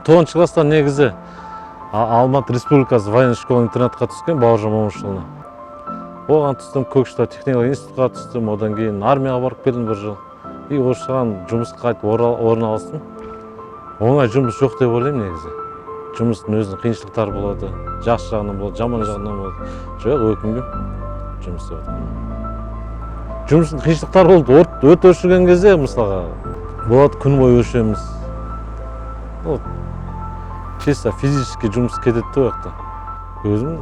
9 класстан негізі Алматы Республикасы военный школа интернатқа түскен Бауыржан Момышұлына. Оған түстім, Көкшетау техникалық институтқа түстім, одан кейін армияға барып келдім бір жыл. И осыған жұмысқа қайтып орналастым. Оңай жұмыс жоқ деп ойлаймын негізі. Жұмыстың өзінің қиыншылықтары болады, жақсы жағынан болады, жаман жағынан болады. Жоқ, өкінбеймін жұмыс деп отырмын. Жұмыстың қиыншылықтары болды. Өрт өшірген кезде, мысалға, болады күн бойы өшіреміз. Чисто физически жұмыс кетеді де ояқта. Өзім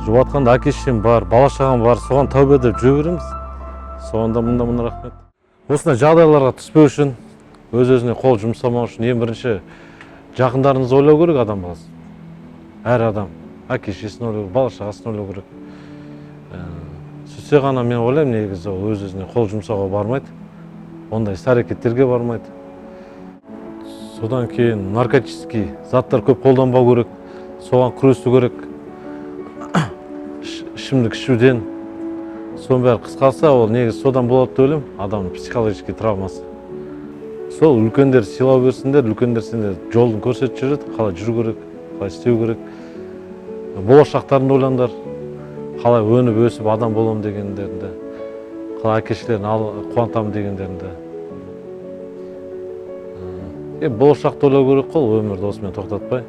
жұбатқанда әке-шешем бар, бала-шағам бар, соған тәубе деп жүре береміз. Соған да мұнда рахмет. Осындай жағдайларға түспеу үшін, өз-өзіне қол жұмсамау үшін ең бірінші жақындарыңызды ойлау керек адам баласы. Әр адам әке-шешесін ойлау керек, бала-шағасын ойлау керек. Сөйтсе ғана мен ойлаймын, негізі өз-өзіне қол жұмсауға бармайды, ондай іс-әрекеттерге бармайды. Содан кейін наркотический заттар көп қолданбау керек, соған күресу керек. Ішімдік ішуден, соның бәрі қысқарса, ол негізі содан болады деп ойлаймын, адамның психологический травмасы. Сол үлкендер сыйлау берсіндер, үлкендер сендер жолын көрсетіп жүреді, қалай жүру керек, қалай істеу керек. Болашақтарында ойлаңдар, қалай өніп өсіп адам боламын дегендерінде, қалай әке-шешелерін қуантамын дегендерінде. Болашақты ойлау керек қой, өмірді осымен тоқтатпай.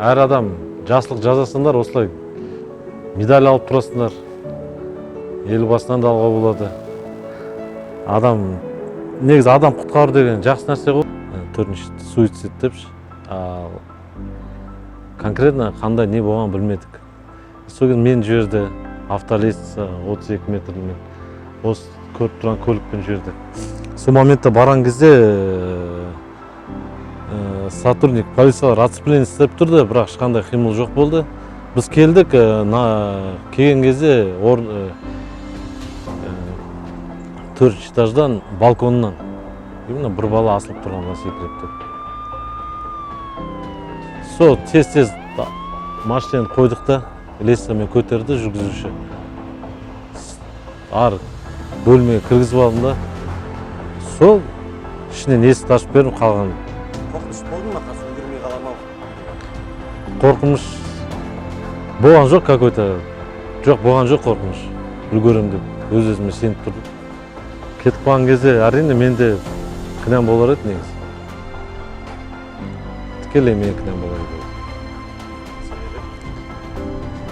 Әр адам жаслық жазасыңдар, осылай медаль алып тұрасыңдар. Елбасынан да алға болады. Негізі адам құтқару деген жақсы нәрсе ғой. Төртінші суицид депші. Конкретно қандай не болғанын білмедік. Сол кезде мен жіберді, автолестница 32 метрмен. Осы көріп тұрған көлікпен жіберді. Сол моментта барған кезде сотрудник полициялар оцепление істеп тұрды, бірақ ешқандай қимыл жоқ болды. Біз келдік, келген кезде 4-ші этаждан, балконнан именно бір бала асылып тұрғанға секіріп тұр. Сол тез-тез машинаны қойдық та, лестницамен көтерді жүргізуші. Ар бөлмеге кіргізіп алдым да. Сол ішінен есікті ашып бердім, қалған. Қорқыныш болды ма, қасын үлгермей қаламау? Қорқыныш болған жоқ какой-то. Жоқ, болған жоқ қорқыныш. Үлгерем деп, өз-өзіме сеніп тұрдым. Кетіп қалған кезде әрине менде кінәм болар еді негізі. Тікелей мен кінәм болар еді.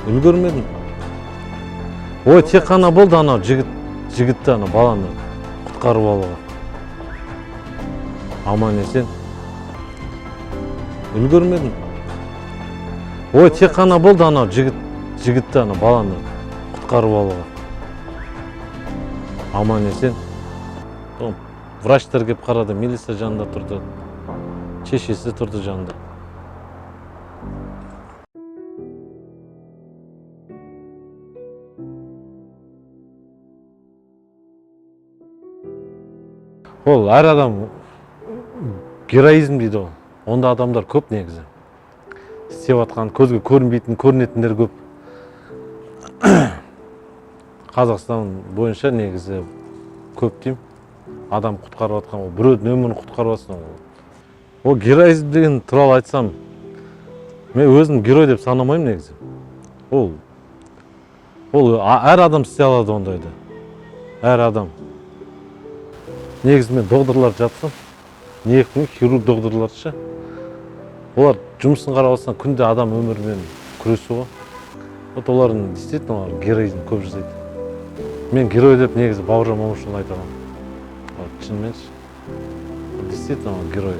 Үлгермедім. Ой, тек қана болды анау жігітті, ана баланы құтқарып алуға. Аман есен. Үлгермедім. Ой, тек қана болды анау жігітті, ана баланы құтқарып алуға. Аман есен. Врачтар кеп қарады, милиция жанында тұрды. Шешесі тұрды жанында. Ол әр адам героизм дейді ол. Онда адамдар көп негізі. Істеп атқан, көзге көрінетіндер көп. Қазақстан бойынша негізі көп деймін. Адам құтқарып атқан, біреудің өмірін құтқарып атқан. Ол героизм деген туралы айтсам, мен өзім герой деп санамаймын негізі. Ол әр адам істей алады ондайды. Әр адам. Негізі мен доғдырлар жатсам, негізі хирург доғдырларшы. Олар жұмысын қарап алсаң, күнде адам өмірімен күресу ғой. Олардың действительно героизм көп жасайды. Мен герой деп негізі Бауыржан Момышұлын айтамын. Шынымен действительно герой.